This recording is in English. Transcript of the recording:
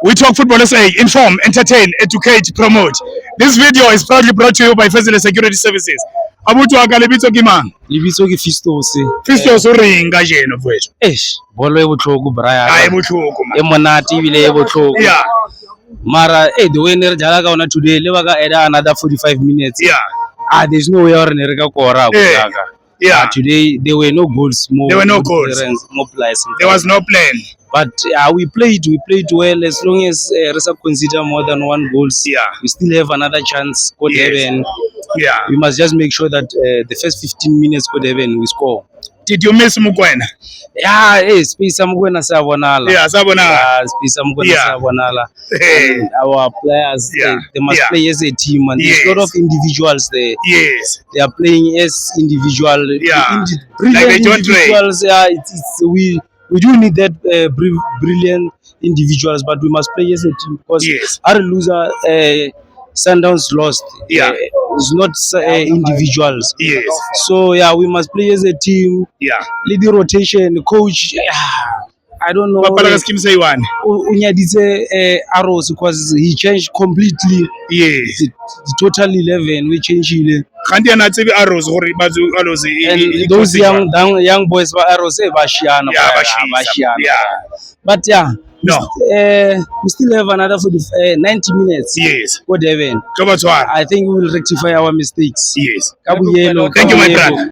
We talk football SA, inform, entertain, educate, promote. This video is proudly brought to you by Fezile Security Services. Abutu akalebitso ke mang? Lebitso ke Fistos. Fistos o reng ka jeno mfowethu? Bolo e botlhoko braya. Ha e botlhoko E monate ebile e botlhoko. Yeah. Mara the way ne re jala ka ona today le baka add another 45 minutes. Yeah. There's no way or ne re ka kora go jaka. Yeah. Today there were no goals. There were no goals. There was no plan. But we played well as long as Resa consider more than one goals. Yeah. We still have another chance. Go Devon. Yeah. We must just make sure that the first 15 minutes go Devon we score. Did you miss Mukwena? Yeah, space Mukwena sa bonala. Yeah, sa bonala. Space Mukwena sa bonala. Our players they must play as a team, and there's a lot of individuals there. Yes. They are playing as individual. Yeah. Brilliant like individuals. Yeah, we do need that brilliant individuals, but we must play as a team because our loser Sundowns lost. It's not individuals. Yes. So we must play as a team. Yeah. Lead the rotation, coach. I don't know. Unyaditse Arrows because he changed completely. Yes. The total 11 we changed. And those young boys were Arrows bashiana. Yeah. But we still have another 90 minutes. Yes. Go Devon. I think we will rectify our mistakes. Yes. Thank you, my brother.